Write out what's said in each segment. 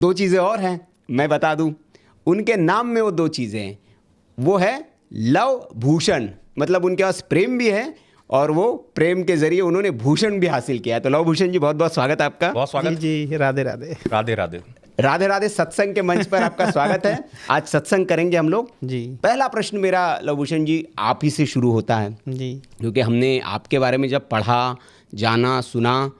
दो चीज़ें और हैं, मैं बता दूं, उनके नाम में वो दो चीज़ें हैं। वो है लव भूषण, मतलब उनके पास प्रेम भी है और वो प्रेम के जरिए उन्होंने भूषण भी हासिल किया है। तो लव भूषण जी, बहुत बहुत स्वागत है आपका। बहुत स्वागत। जी, राधे राधे। राधे राधे। राधे राधे। सत्संग के मंच पर आपका स्वागत है। आज सत्संग करेंगे हम लोग जी। पहला प्रश्न मेरा लवभूषण जी आप ही से शुरू होता है जी। क्योंकि हमने आपके बारे में जब पढ़ा, जाना, सुना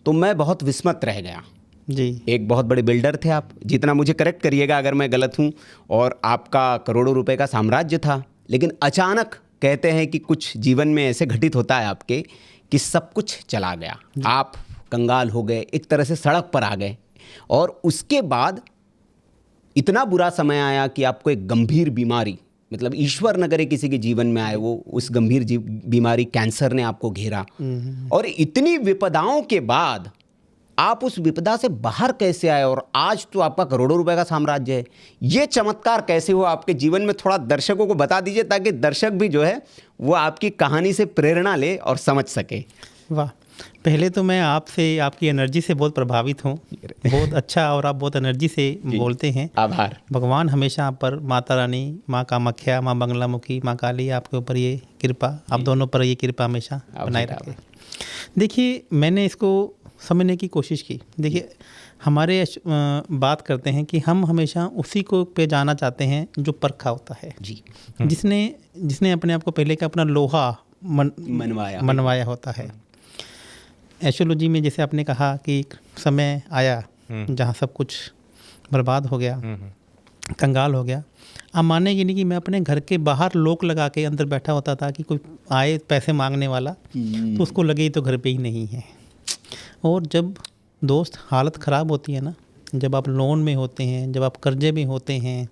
तो मैं बहुत विस्मत रह गया जी। एक बहुत बड़े बिल्डर थे आप, जितना मुझे करेक्ट करिएगा अगर मैं गलत हूँ, और आपका करोड़ों रुपए का साम्राज्य था, लेकिन अचानक कहते हैं कि कुछ जीवन में ऐसे घटित होता है आपके कि सब कुछ चला गया, आप कंगाल हो गए, एक तरह से सड़क पर आ गए, और उसके बाद इतना बुरा समय आया कि आपको एक गंभीर बीमारी, मतलब ईश्वर न करे किसी के जीवन में आए वो, उस गंभीर बीमारी कैंसर ने आपको घेरा, और इतनी विपदाओं के बाद आप उस विपदा से बाहर कैसे आए और आज तो आपका करोड़ों रुपए का साम्राज्य है। ये चमत्कार कैसे हुआ आपके जीवन में, थोड़ा दर्शकों को बता दीजिए ताकि दर्शक भी जो है वो आपकी कहानी से प्रेरणा ले और समझ सके। वाह, पहले तो मैं आपसे, आपकी एनर्जी से बहुत प्रभावित हूँ। बहुत अच्छा, और आप बहुत एनर्जी से बोलते हैं। आभार। भगवान हमेशा आप पर, माता रानी, माँ कामाख्या, माँ बंगलामुखी, माँ काली, आपके ऊपर ये कृपा, आप दोनों पर ये कृपा हमेशा बनाए रखे। देखिए, मैंने इसको समझने की कोशिश की। देखिए, हमारे बात करते हैं कि हम हमेशा उसी को पे जाना चाहते हैं जो परखा होता है जी, जिसने अपने आप को पहले का अपना लोहा मनवाया होता है। एस्ट्रोलॉजी में जैसे आपने कहा कि समय आया जहाँ सब कुछ बर्बाद हो गया, कंगाल हो गया। आप मानेंगे नहीं कि मैं अपने घर के बाहर लोक लगा के अंदर बैठा होता था कि कोई आए पैसे मांगने वाला तो उसको लगे ही तो घर पे ही नहीं है। और जब दोस्त हालत ख़राब होती है ना, जब आप लोन में होते हैं, जब आप कर्जे में होते हैं,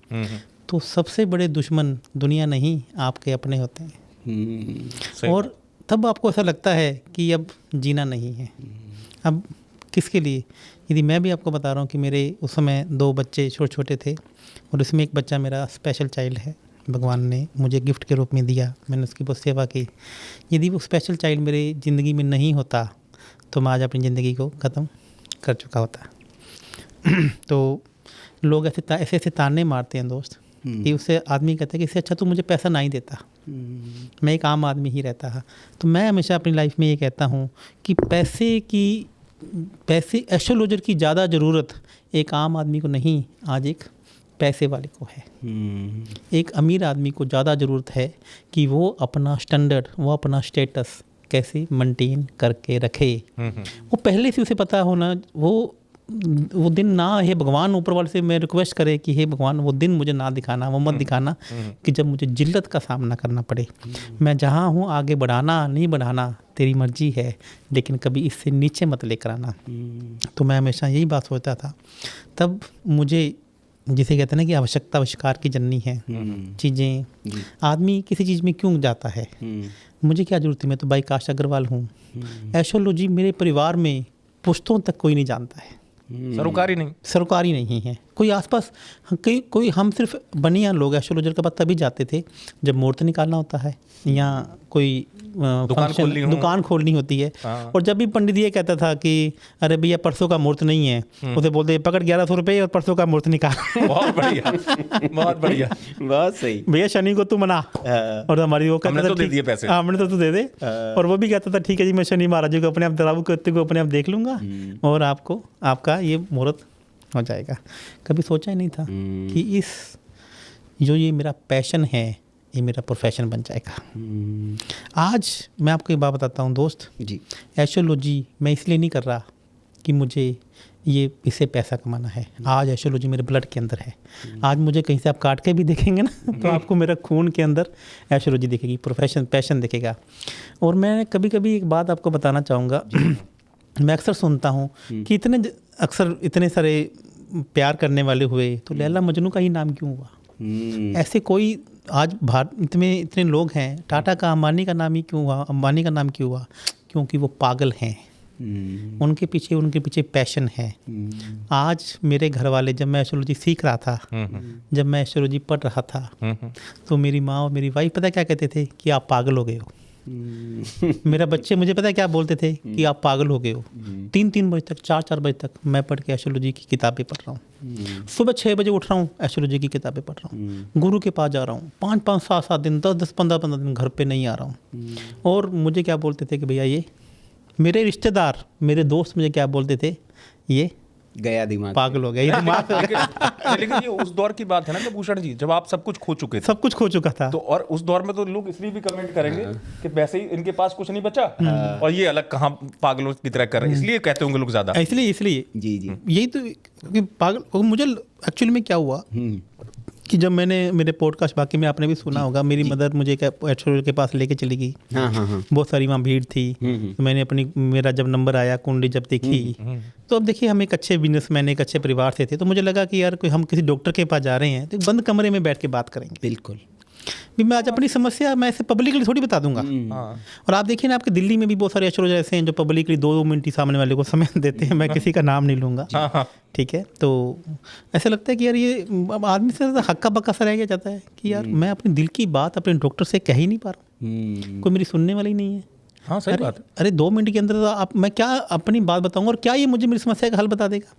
तो सबसे बड़े दुश्मन दुनिया नहीं, आपके अपने होते हैं। और तब आपको ऐसा लगता है कि अब जीना नहीं है। अब किसके लिए? यदि मैं भी आपको बता रहा हूँ कि मेरे उस समय 2 बच्चे छोटे छोटे थे, और उसमें एक बच्चा मेरा स्पेशल चाइल्ड है, भगवान ने मुझे गिफ्ट के रूप में दिया, मैंने उसकी बहुत सेवा की। यदि वो स्पेशल चाइल्ड मेरी ज़िंदगी में नहीं होता तो मैं आज अपनी ज़िंदगी को ख़त्म कर चुका होता। तो लोग ऐसे ताने मारते हैं दोस्त कि उससे आदमी कहता है कि इससे अच्छा तो मुझे पैसा ना ही देता, मैं एक आम आदमी ही रहता है। तो मैं हमेशा अपनी लाइफ में ये कहता हूँ कि पैसे एस्ट्रोलॉजर की ज़्यादा ज़रूरत एक आम आदमी को नहीं, आज एक पैसे वाले को है। एक अमीर आदमी को ज़्यादा ज़रूरत है कि वो अपना स्टैंडर्ड, वो अपना स्टेटस कैसे मेंटेन करके रखे। वो पहले से उसे पता होना, वो दिन ना, हे भगवान ऊपर वाले से मैं रिक्वेस्ट करे कि हे भगवान वो दिन मुझे ना दिखाना, वो मत दिखाना कि जब मुझे जिल्लत का सामना करना पड़े। मैं जहाँ हूँ आगे बढ़ाना, नहीं बढ़ाना तेरी मर्जी है, लेकिन कभी इससे नीचे मत लेकर आना। तो मैं हमेशा यही बात सोचता था। तब मुझे, जिसे कहते हैं ना कि आवश्यकता आविष्कार की जननी है, चीज़ें, आदमी किसी चीज़ में क्यों जाता है, मुझे क्या जरूरत है, मैं तो भाई काश अग्रवाल हूँ। एस्ट्रोलॉजी मेरे परिवार में पुश्तों तक कोई नहीं जानता है, सरोकारी नहीं है कोई आसपास। कोई हम सिर्फ बनिया लोग एस्ट्रोलॉजर के पास तभी जाते थे जब मुहूर्त निकालना होता है या कोई दुकान खोलनी होती है। और जब भी पंडित ये कहता था कि अरे भैया परसों का मुहूर्त नहीं है, उसे बोलते पकड़ 1100 रुपये और परसों का मुहूर्त निकाल। बहुत बढ़िया, बहुत बढ़िया, बहुत सही भैया, शनि को तू मना। और हमारी वो कहता था दे दिए पैसे, हमने तो तू दे दे। और वो भी कहता था ठीक है जी, मैं शनि महाराज जी को अपने आप दराबू करते को अपने आप देख लूँगा और आपका ये मुहूर्त हो जाएगा। कभी सोचा ही नहीं था कि ये मेरा पैशन है, ये मेरा प्रोफेशन बन जाएगा। आज मैं आपको एक बात बताता हूँ दोस्त जी, एस्ट्रोलॉजी मैं इसलिए नहीं कर रहा कि मुझे इससे पैसा कमाना है। आज एस्ट्रोलॉजी मेरे ब्लड के अंदर है। आज मुझे कहीं से आप काट के भी देखेंगे ना तो आपको मेरा खून के अंदर एस्ट्रोलॉजी दिखेगी, प्रोफेशन, पैशन दिखेगा। और मैं कभी कभी एक बात आपको बताना चाहूँगा। मैं अक्सर सुनता हूँ कि इतने सारे प्यार करने वाले हुए तो लैला मजनू का ही नाम क्यों हुआ? ऐसे कोई आज भारत में इतने लोग हैं, टाटा का, अंबानी का नाम ही क्यों हुआ? अंबानी का नाम क्यों हुआ? क्योंकि वो पागल हैं, उनके पीछे पैशन है। आज मेरे घर वाले, जब मैं एस्ट्रोलॉजी सीख रहा था, जब मैं एस्ट्रोलॉजी पढ़ रहा था, तो मेरी माँ और मेरी वाइफ पता क्या कहते थे कि आप पागल हो गए हो। मेरा बच्चे मुझे पता है क्या बोलते थे कि आप पागल हो गए हो। 3-3 बजे तक 4-4 बजे तक मैं पढ़ के एस्ट्रोलॉजी की किताबें पढ़ रहा हूँ। सुबह 6 बजे उठ रहा हूँ, एस्ट्रोलॉजी की किताबें पढ़ रहा हूँ। गुरु के पास जा रहा हूँ, 5-5, 7-7 दिन, 10-10, 15-15 दिन घर पे नहीं आ रहा हूँ। और मुझे क्या बोलते थे कि भैया ये मेरे रिश्तेदार, मेरे दोस्त मुझे क्या बोलते थे, ये गया दिमाग, पागल हो गया, ये दिमाग लेकिन ये उस दौर की बात है ना कि भूषण जी, जब आप सब कुछ खो चुके थे, सब कुछ खो चुका था। तो और उस दौर में तो लोग इसलिए भी कमेंट करेंगे कि वैसे ही इनके पास कुछ नहीं बचा और ये अलग कहाँ पागलों की तरह कर रहे हैं, इसलिए कहते होंगे लोग ज्यादा। इसलिए जी जी, यही तो कि पागल। मुझे एक्चुअली में क्या हुआ कि जब मैंने मेरे पॉडकास्ट, बाकी में आपने भी सुना होगा, मेरी मदर मुझे एस्ट्रोलॉजर के पास लेके चली गई। हाँ। बहुत सारी वहाँ भीड़ थी। तो मैंने मेरा जब नंबर आया, कुंडली जब देखी, तो अब देखिए हम एक अच्छे बिजनेसमैन, एक अच्छे परिवार से थे, तो मुझे लगा कि यार कोई हम किसी डॉक्टर के पास जा रहे हैं तो बंद कमरे में बैठ के बात करेंगे। बिल्कुल। भी मैं आज अपनी समस्या मैं ऐसे पब्लिकली थोड़ी बता दूंगा। और आप देखिए ना, आपके दिल्ली में भी बहुत सारे एस्ट्रोलॉजर ऐसे हैं जो पब्लिकली 2 मिनट ही सामने वाले को समय देते हैं। मैं किसी का नाम नहीं लूँगा, ठीक है। तो ऐसा लगता है कि यार ये आदमी से हक्का बक्का सा रह गया जाता है कि यार मैं अपने दिल की बात अपने डॉक्टर से कह ही नहीं पा रहा हूँ, कोई मेरी सुनने वाली नहीं है। हाँ, सही बात है। अरे 2 मिनट के अंदर आप मैं क्या अपनी बात बताऊँगा और क्या ये मुझे मेरी समस्या का हल बता देगा।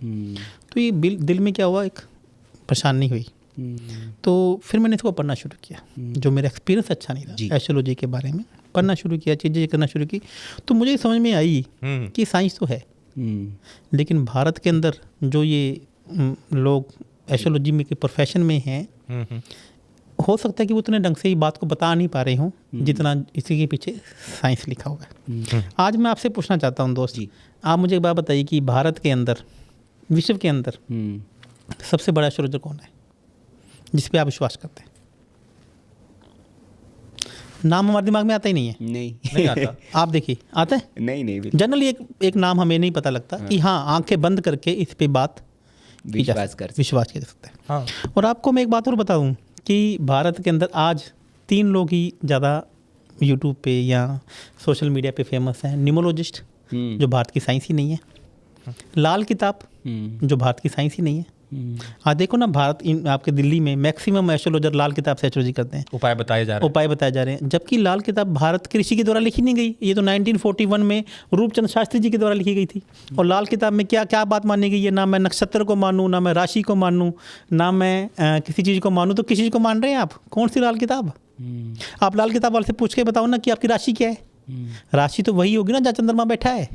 तो ये दिल में क्या हुआ, एक परेशानी हुई। तो फिर मैंने इसको पढ़ना शुरू किया, जो मेरा एक्सपीरियंस अच्छा नहीं था एस्ट्रोलॉजी के बारे में, पढ़ना शुरू किया, चीज़ें करना शुरू की। तो मुझे समझ में आई कि साइंस तो है, लेकिन भारत के अंदर जो ये लोग एस्ट्रोलॉजी में के प्रोफेशन में हैं, हो सकता है कि वो उतने ढंग से ही बात को बता नहीं पा रहे हों जितना इसी के पीछे साइंस लिखा हुआ है। आज मैं आपसे पूछना चाहता हूँ दोस्त, आप मुझे एक बात बताइए कि भारत के अंदर, विश्व के अंदर सबसे बड़ा एस्ट्रोलॉजर कौन है जिस पे आप विश्वास करते हैं? नाम हमारे दिमाग में आता ही नहीं है। नहीं आता। आप देखिए, आता है? नहीं जनरली एक नाम हमें नहीं पता लगता कि हाँ, आंखें बंद करके इस पे बात विश्वास किया जा सकता है। हाँ। और आपको मैं एक बात और बताऊं कि भारत के अंदर आज 3 लोग ही ज़्यादा यूट्यूब पे या सोशल मीडिया पे फेमस हैं। न्यूमरोलॉजिस्ट, जो भारत की साइंस ही नहीं है। लाल किताब, जो भारत की साइंस ही नहीं है। हाँ, देखो ना, भारत आपके दिल्ली में मैक्सिमम एस्ट्रोलॉजर लाल किताब से एस्ट्रोलॉजी करते हैं, उपाय बताए जा रहे हैं, जबकि लाल किताब भारत के ऋषि के द्वारा लिखी नहीं गई। ये तो 1941 में रूपचंद शास्त्री जी के द्वारा लिखी गई थी। और लाल किताब में क्या क्या बात मानी गई है? ना मैं नक्षत्र को मानूँ, ना मैं राशि को मानूँ, ना मैं किसी चीज़ को मानूँ। तो किसी चीज़ को मान रहे हैं आप? कौन सी लाल किताब? आप लाल किताब वाले से पूछ के बताओ ना कि आपकी राशि क्या है। राशि तो वही होगी ना जहाँ चंद्रमा बैठा है।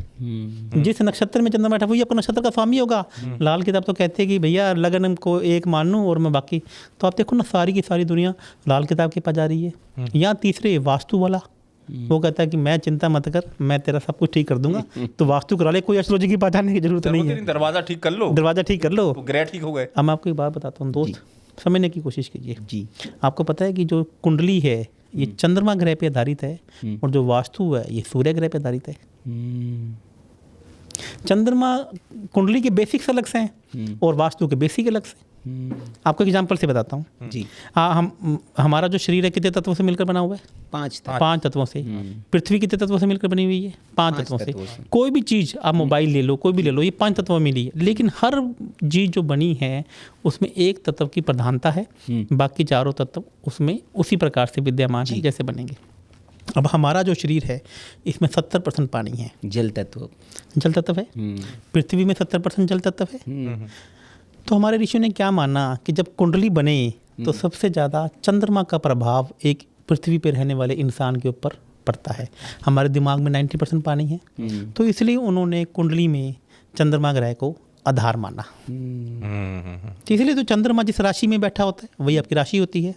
जिस नक्षत्र में चंद्रमा बैठा वही आपका नक्षत्र का स्वामी होगा। लाल किताब तो कहते हैं कि भैया लगन को एक मानूं और मैं बाकी। तो आप देखो ना, सारी की सारी दुनिया लाल किताब के पास जा रही है। यहाँ तीसरे वास्तु वाला, वो कहता है कि मैं चिंता मत कर, मैं तेरा सब कुछ ठीक कर दूंगा, तो वास्तु करा ले, कोई एस्ट्रोलॉजी की पास जाने की जरूरत नहीं है। दरवाजा ठीक कर लो, दरवाजा ठीक कर लो, ग्रह ठीक हो गए। अब मैं आपको एक बात बताता हूँ दोस्त, समझने की कोशिश कीजिए जी। आपको पता है कि जो कुंडली है ये चंद्रमा ग्रह पे आधारित है, और जो वास्तु है ये सूर्य ग्रह पे आधारित है। चंद्रमा कुंडली के बेसिक्स अलग से हैं और वास्तु के बेसिक अलग से। आपको एग्जांपल से बताता हूँ जी। हमारा जो शरीर है कितने तत्वों से मिलकर बना हुआ है? 5 तत्वों से। पृथ्वी कितने तत्वों से मिलकर बनी हुई है? 5 तत्वों से। कोई भी चीज़, आप मोबाइल ले लो, कोई भी ले लो, ये 5 तत्वों में मिली है। लेकिन हर चीज़ जो बनी है उसमें एक तत्व की प्रधानता है, बाकी चारों तत्व उसमें उसी प्रकार से विद्यमान है जैसे बनेंगे। अब हमारा जो शरीर है इसमें 70% पानी है, जल तत्व है। पृथ्वी में 70% जल तत्व है। तो हमारे ऋषियों ने क्या माना कि जब कुंडली बने तो सबसे ज़्यादा चंद्रमा का प्रभाव एक पृथ्वी पे रहने वाले इंसान के ऊपर पड़ता है। हमारे दिमाग में 90% पानी है, तो इसलिए उन्होंने कुंडली में चंद्रमा ग्रह को आधार माना। तो इसलिए तो चंद्रमा जिस राशि में बैठा होता है वही आपकी राशि होती है।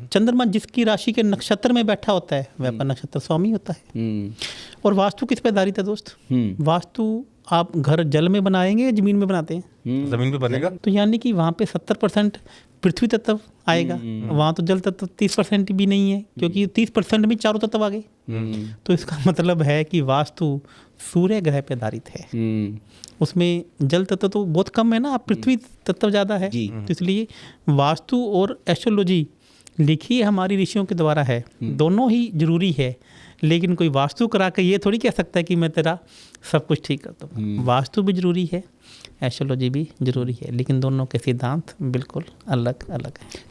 चंद्रमा जिसकी राशि के नक्षत्र में बैठा होता है वह आपका नक्षत्र स्वामी होता है। और वास्तु किस पे आधारित है दोस्त? वास्तु आप घर जल में बनाएंगे या जमीन में बनाते हैं? जमीन पे बनेगा। तो यानी कि वहाँ पे 70% पृथ्वी तत्व आएगा, वहाँ तो जल तत्व 30% भी नहीं है, क्योंकि 30% में चारों तत्व आ गए। तो इसका मतलब है कि वास्तु सूर्य ग्रह पे आधारित है। उसमें जल तत्व तो बहुत कम है ना, पृथ्वी तत्व ज़्यादा है। तो इसलिए वास्तु और एस्ट्रोलॉजी लिखी हमारी ऋषियों के द्वारा है, दोनों ही जरूरी है। लेकिन कोई वास्तु करा के ये थोड़ी कह सकता है कि मैं तेरा सब कुछ ठीक करता हूँ। वास्तु भी जरूरी है, एस्ट्रोलॉजी भी जरूरी है, लेकिन दोनों के सिद्धांत बिल्कुल अलग अलग हैं।